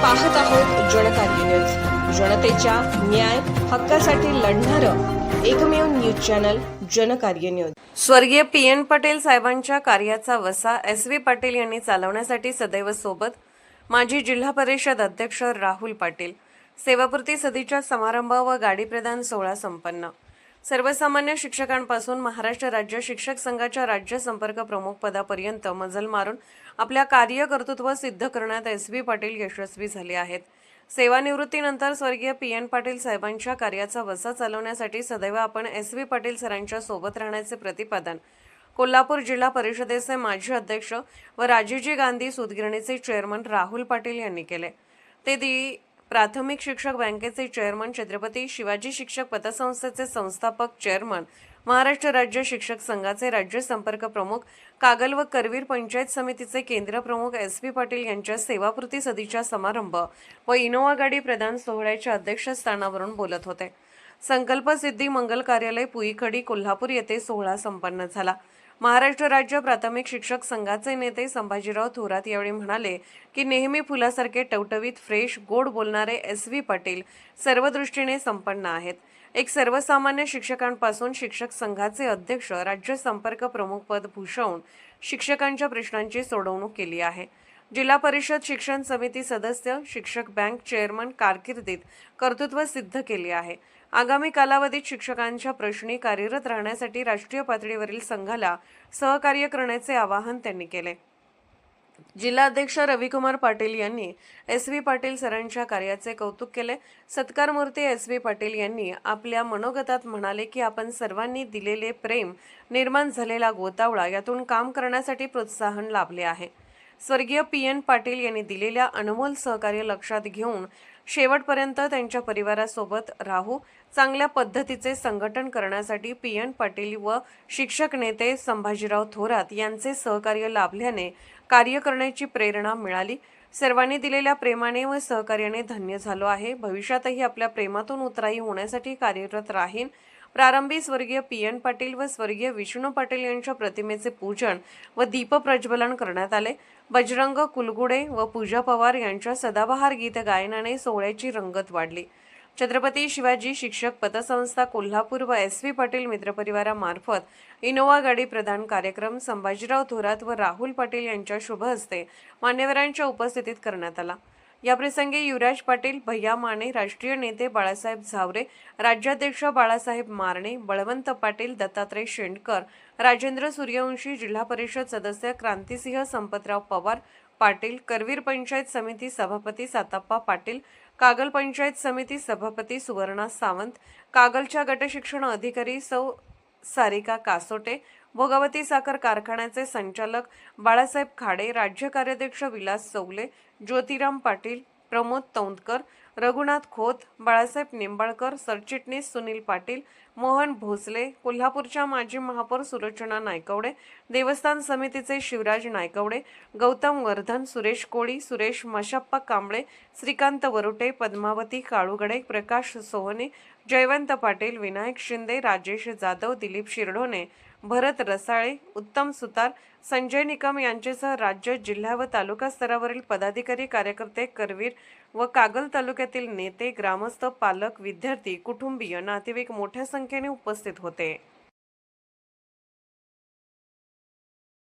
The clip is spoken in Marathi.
पाहत आहोत जनकार्य न्यूज, जनतेच्या न्याय हक्कासाठी लढणारं एकमेव न्यूज चॅनल जनकार्य न्यूज। स्वर्गीय पी.एन. पटेल साहेबांच्या कार्याचा वसा एस.व्ही. पाटील यांनी चालवण्यासाठी सदैव सोबत माजी जिल्हा परिषद अध्यक्ष राहुल पाटील। सेवापूर्ती सदीच्या समारंभ व गाडी प्रदान सोहळा संपन्न। सर्वसामान्य शिक्षकांपासून महाराष्ट्र राज्य शिक्षक संघाच्या राज्य संपर्क प्रमुख पदापर्यंत मजल मारून आपल्या कार्यकर्तृत्व सिद्ध करण्यात एस.व्ही. पाटील यशस्वी झाले आहेत। सेवानिवृत्तीनंतर स्वर्गीय पी.एन. पाटील साहेबांच्या कार्याचा वसा चालवण्यासाठी सदैव आपण एस.व्ही. पाटील सरांच्या सोबत राहण्याचे प्रतिपादन कोल्हापूर जिल्हा परिषदेचे माजी अध्यक्ष व राजीवजी गांधी सूतगिरणीचे चेअरमन राहुल पाटील यांनी केले। ते प्राथमिक शिक्षक बँकेचे चेअरमन, छत्रपती शिवाजी शिक्षक पतसंस्थेचे संस्थापक चेअरमन, महाराष्ट्र राज्य शिक्षक संघाचे राज्य संपर्क प्रमुख, कागल व करवीर पंचायत समितीचे केंद्र प्रमुख एस.व्ही. पाटील यांच्या सेवापूर्ती सदीच्या समारंभ व इनोवा गाडी प्रदान सोहळ्याच्या अध्यक्षस्थानावरून बोलत होते। संकल्प सिद्धी मंगल कार्यालय पुईखडी कोल्हापूर येथे सोहळा संपन्न झाला। महाराष्ट्र राज्य प्राथमिक शिक्षक संघाचे नेते संभाजीराव थोरात यावेळी म्हणाले की नेहमी फुलासारखे टवटवीत, फ्रेश, गोड बोलणारे एस.व्ही. पाटील सर्व दृष्टीने संपन्न आहेत। एक सर्वसामान्य शिक्षकांपासून शिक्षक संघाचे अध्यक्ष, राज्य संपर्क प्रमुख पद भूषवून शिक्षकांच्या प्रश्नांची सोडवणूक केली आहे। जिल्हा परिषद शिक्षण समिती सदस्य, शिक्षक बँक चेअरमन कारकिर्दीत कर्तृत्व सिद्ध केले आहे। आगामी कालावधीत शिक्षकांच्या प्रश्नी कार्यरत राहण्यासाठी राष्ट्रीय पातळीवरील संघाला सहकार्य करण्याचे आवाहन त्यांनी केले। जिल्हाध्यक्ष रविकुमार पाटील यांनी एस.व्ही. पाटील सरांच्या कार्याचे कौतुक केले। सत्कारमूर्ती एस.व्ही. पाटील यांनी आपल्या मनोगतात म्हणाले की आपण सर्वांनी दिलेले प्रेम, निर्माण झालेला गोतावळा यातून काम करण्यासाठी प्रोत्साहन लाभले आहे। स्वर्गीय पी.एन. पाटील यांनी दिलेल्या अनमोल सहकार्य लक्षात घेऊन शेवटपर्यंत त्यांच्या परिवारासोबत राहू चांगल्या पद्धतीचे संघटन करण्यासाठी पी.एन. पाटील व शिक्षक नेते संभाजीराव थोरात यांचे सहकार्य लाभल्याने कार्य करण्याची प्रेरणा मिळाली। सर्वांनी दिलेल्या प्रेमाने व सहकार्याने धन्य झालो आहे। भविष्यातही आपल्या प्रेमातून उतराई होण्यासाठी कार्यरत राहीन। प्रारंभी स्वर्गीय पी.एन. पाटील व स्वर्गीय विष्णू पाटील यांच्या प्रतिमेचे पूजन व दीपप्रज्वलन करण्यात आले। बजरंग कुलगुडे व पूजा पवार यांच्या सदाबहार गीत गायनाने सोहळ्याची रंगत वाढली। छत्रपती शिवाजी शिक्षक पतसंस्था कोल्हापूर व एस.व्ही. पाटील मित्रपरिवारामार्फत इनोवा गाडी प्रदान कार्यक्रम संभाजीराव थोरात व राहुल पाटील यांच्या शुभ हस्ते मान्यवरांच्या उपस्थितीत करण्यात आला। याप्रसंगी युवराज पाटील, भैया माने, राष्ट्रीय नेते बाळासाहेब झावरे, राज्याध्यक्ष बाळासाहेब मारणे, बळवंत पाटील, दत्तात्रय शेंडकर, राजेंद्र सूर्यवंशी, जिल्हा परिषद सदस्य क्रांतिसिंह संपतराव पवार पाटील, करवीर पंचायत समिती सभापती साताप्पा पाटील, कागल पंचायत समिती सभापती सुवर्णा सावंत, कागलच्या गटशिक्षण अधिकारी सौ सारिका कासोटे, भोगावती साखर कारखान्याचे संचालक बाळासाहेब खाडे, राज्य कार्याध्यक्ष विलास चौले, ज्योतिराम पाटील, प्रमोद तौंदकर, रघुनाथ खोत, बाळासाहेब निंबाळकर, सरचिटणीस सुनील पाटील, मोहन भोसले, कोल्हापूरच्या माजी महापौर सुलोचना नायकवडे, देवस्थान समितीचे शिवराज नायकवडे, गौतम वर्धन, सुरेश कोळी, सुरेश मशाप्पा कांबळे, श्रीकांत वरुटे, पद्मावती काळुगडे, प्रकाश सोहने, जयवंत पाटील, विनायक शिंदे, राजेश जाधव, दिलीप शिरढोणे, भरत रसाळे, उत्तम सुतार, संजय निकम यांच्यासह राज्य, जिल्हा व तालुका स्तरावरील पदाधिकारी, कार्यकर्ते, करवीर व कागल तालुक्यातील नेते, ग्रामस्थ, पालक, विद्यार्थी, कुटुंबीय, नातेवाईक मोठ्या संख्येने उपस्थित होते।